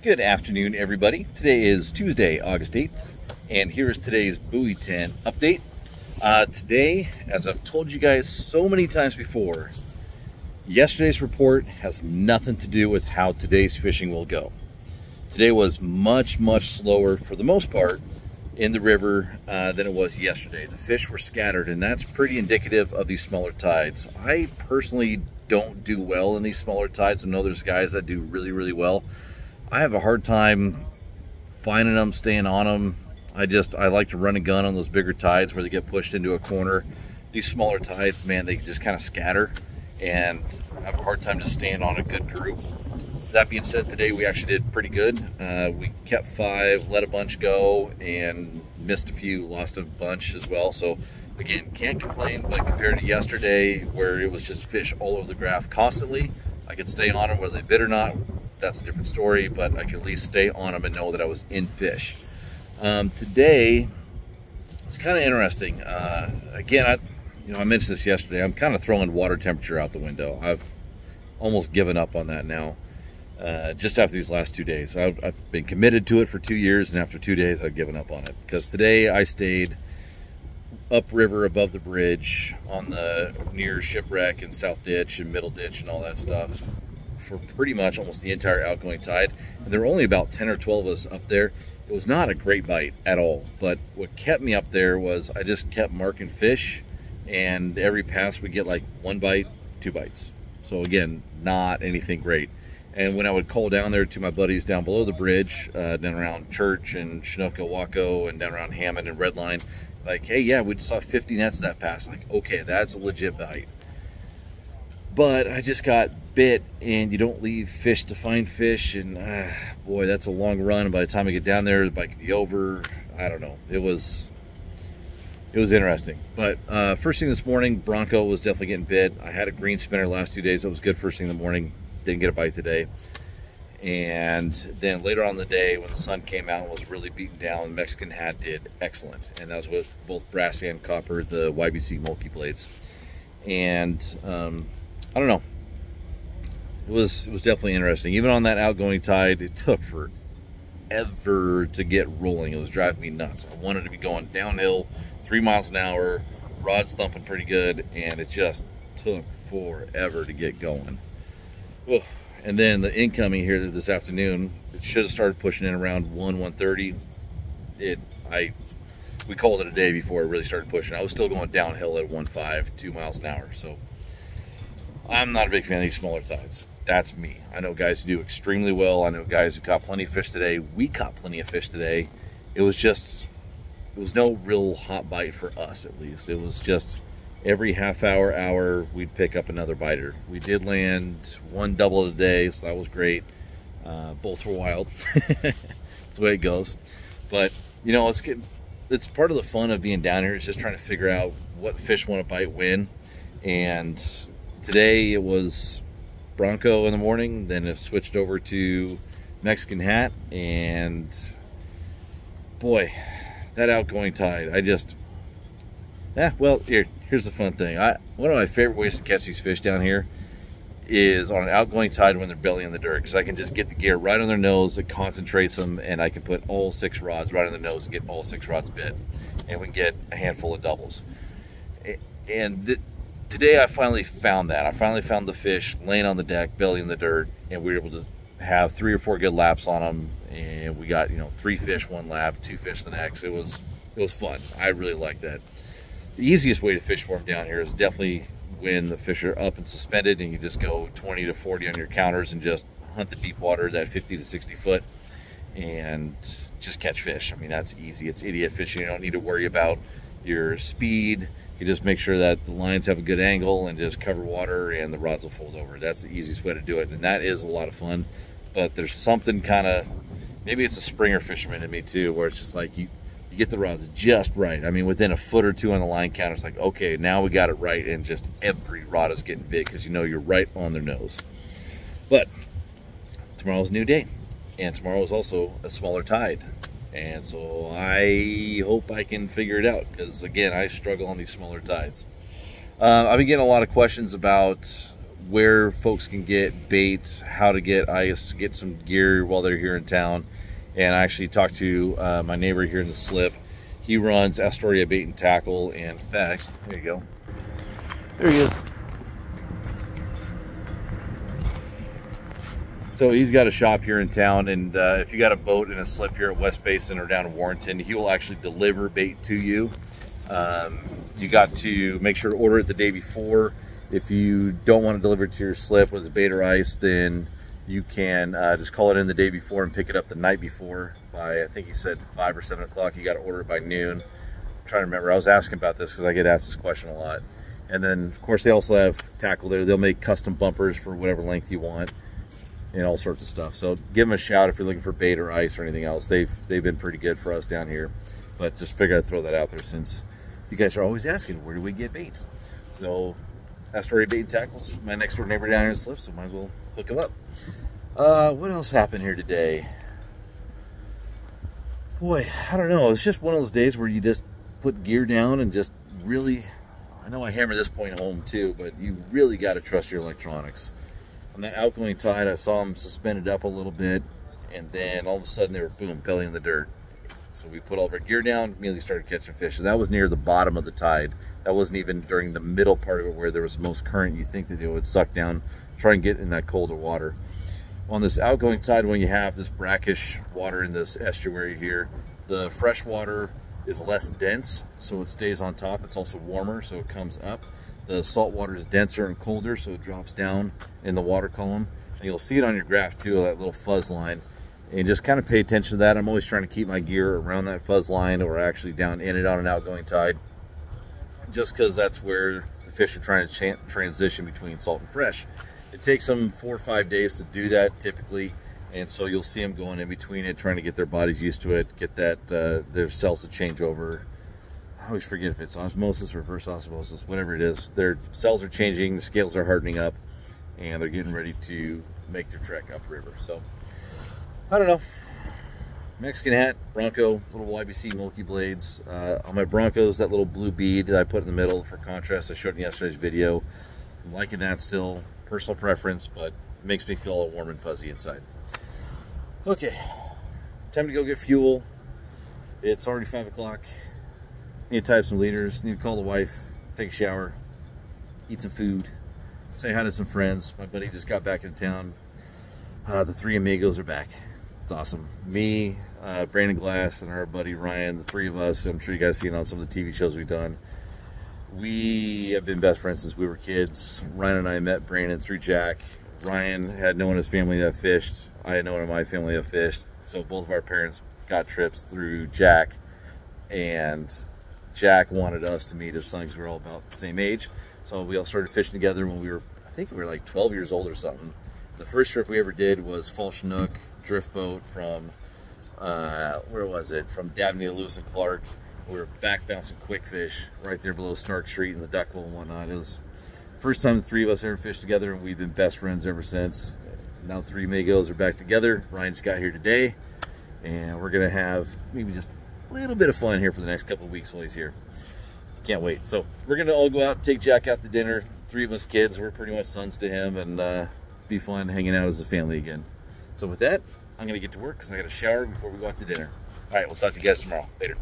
Good afternoon, everybody. Today is Tuesday, August 8th, and here is today's buoy tent update. Today, as I've told you guys so many times before, yesterday's report has nothing to do with how today's fishing will go. Today was much slower, for the most part, in the river than it was yesterday. The fish were scattered, and that's pretty indicative of these smaller tides. I personally don't do well in these smaller tides. I know there's guys that do really well. I have a hard time finding them, staying on them. I like to run a gun on those bigger tides where they get pushed into a corner. These smaller tides, man, they just kind of scatter, and I have a hard time just staying on a good group. That being said, today we actually did pretty good. We kept 5, let a bunch go, and missed a few, lost a bunch as well. So again, can't complain, but compared to yesterday where it was just fish all over the graph constantly, I could stay on them whether they bit or not. That's a different story, but I could at least stay on them and know that I was in fish. Today, it's kind of interesting. Again, I mentioned this yesterday. I'm kind of throwing water temperature out the window. I've almost given up on that now. Just after these last 2 days, I've been committed to it for 2 years, and after 2 days, I've given up on it because today I stayed upriver above the bridge on the near shipwreck and south ditch and middle ditch and all that stuff for pretty much almost the entire outgoing tide, and there were only about 10 or 12 of us up there. It was not a great bite at all, but what kept me up there was I just kept marking fish, and every pass we get like 1 bite, 2 bites. So again, not anything great. And when I would call down there to my buddies down below the bridge, down around Church and Chinook, Waco, and down around Hammond and Redline, like, hey, yeah, we saw 50 nets that pass. Like, okay, that's a legit bite. But I just got bit, and you don't leave fish to find fish, and boy, that's a long run. By the time I get down there, the bite could be over. I don't know. It was interesting. But first thing this morning, Bronco was definitely getting bit. I had a green spinner last 2 days. That was good first thing in the morning. Didn't get a bite today. And then later on in the day, when the sun came out and was really beaten down, the Mexican hat did excellent. And that was with both brass and copper, the YBC multi blades. And I don't know. It was definitely interesting. Even on that outgoing tide, it took forever to get rolling. It was driving me nuts. I wanted to be going downhill 3 miles an hour, rods thumping pretty good, and it just took forever to get going. Oof. And then the incoming here this afternoon, it should have started pushing in around 1:30. We called it a day before it really started pushing. I was still going downhill at 1.5, 2 miles an hour. So I'm not a big fan of these smaller tides. That's me. I know guys who do extremely well. I know guys who caught plenty of fish today. We caught plenty of fish today. It was no real hot bite for us, at least. It was just every half hour, we'd pick up another biter. We did land 1 double today, so that was great. Both were wild. That's the way it goes. But, you know, it's part of the fun of being down here is just trying to figure out what fish want to bite when. And today it was Bronco in the morning, then it switched over to Mexican hat, and boy, that outgoing tide, well, here's the fun thing. One of my favorite ways to catch these fish down here is on an outgoing tide when they're belly in the dirt, because I can just get the gear right on their nose, it concentrates them, and I can put all 6 rods right on the nose and get all 6 rods bit, and we can get a handful of doubles. And today I finally found that. I finally found the fish laying on the deck, belly in the dirt, and we were able to have 3 or 4 good laps on them, and we got 3 fish 1 lap, 2 fish the next. It was fun. I really like that. The easiest way to fish for them down here is definitely when the fish are up and suspended, and you just go 20 to 40 on your counters and just hunt the deep water, that 50 to 60 foot, and just catch fish. I mean, that's easy. It's idiot fishing. You don't need to worry about your speed. You just make sure that the lines have a good angle and just cover water, and the rods will fold over. That's the easiest way to do it, and that is a lot of fun. But there's something kind of, maybe it's a Springer fisherman in me too, where it's just like you get the rods just right. I mean, within a foot or 2 on the line counter, it's like, okay, now we got it right, and just every rod is getting big because you know you're right on their nose. But tomorrow's a new day, and tomorrow is also a smaller tide. And so I hope I can figure it out, because again, I struggle on these smaller tides. I've been getting a lot of questions about where folks can get bait, how to get ice, get some gear while they're here in town. And I actually talked to my neighbor here in the slip. He runs Astoria Bait and Tackle, and in fact, there you go. There he is. So he's got a shop here in town, and if you got a boat and a slip here at West Basin or down in Warrenton, he will actually deliver bait to you. You got to make sure to order it the day before. If you don't want to deliver it to your slip with a bait or ice, then you can just call it in the day before and pick it up the night before by, I think he said 5 or 7 o'clock. You got to order it by noon. I'm trying to remember. I was asking about this because I get asked this question a lot. And then, of course, they also have tackle there. They'll make custom bumpers for whatever length you want and all sorts of stuff. So give them a shout if you're looking for bait or ice or anything else. They've been pretty good for us down here. But just figured I'd throw that out there since you guys are always asking, where do we get bait? So Astoria Bait and Tackle's my next door neighbor down here in Slip, so might as well hook them up. What else happened here today? Boy, I don't know. It's just one of those days where you just put gear down and just really, I know I hammer this point home too, but you really got to trust your electronics. On that outgoing tide, I saw them suspended up a little bit, and then all of a sudden they were, boom, belly in the dirt. So we put all of our gear down, immediately started catching fish. And that was near the bottom of the tide. That wasn't even during the middle part of it where there was the most current. You think that they would suck down, try and get in that colder water. On this outgoing tide, when you have this brackish water in this estuary here, the fresh water is less dense, so it stays on top. It's also warmer, so it comes up. The salt water is denser and colder, so it drops down in the water column. And you'll see it on your graph too, that little fuzz line. And just kind of pay attention to that. I'm always trying to keep my gear around that fuzz line or actually down in it on an outgoing tide, just because that's where the fish are trying to transition between salt and fresh. It takes them 4 or 5 days to do that typically, and so you'll see them going in between it, trying to get their bodies used to it, get that their cells to change over. I always forget if it's osmosis or reverse osmosis, whatever it is. Their cells are changing, the scales are hardening up, and they're getting ready to make their trek upriver. So, I don't know. Mexican hat, Bronco, little YBC Mulkey blades. On my Broncos, that little blue bead that I put in the middle for contrast, I showed in yesterday's video. I'm liking that still. Personal preference, but it makes me feel all warm and fuzzy inside. Okay, time to go get fuel. It's already 5 o'clock. Need to tie up some leaders, need to call the wife, take a shower, eat some food, say hi to some friends. My buddy just got back into town. The three amigos are back. It's awesome. Me, Brandon Glass, and our buddy Ryan, the three of us. I'm sure you guys seen on some of the TV shows we've done. We have been best friends since we were kids. Ryan and I met Brandon through Jack. Ryan had no one in his family that fished. I had no one in my family that fished. So both of our parents got trips through Jack. And Jack wanted us to meet his son because we were all about the same age. So we all started fishing together when we were, I think we were like 12 years old or something. The first trip we ever did was Fall Chinook drift boat from, where was it? From Dabney to Lewis and Clark. We were back bouncing quick fish right there below Stark Street in the duck hole and whatnot. It was the first time the three of us ever fished together, and we've been best friends ever since. Now the three amigos are back together. Ryan just got here today, and we're gonna have maybe just a little bit of fun here for the next couple of weeks while he's here. Can't wait. So we're gonna all go out and take Jack out to dinner. Three of us kids, we're pretty much sons to him, and be fun hanging out as a family again. So with that, I'm gonna get to work because I got to shower before we go out to dinner. All right, we'll talk to you guys tomorrow. Later.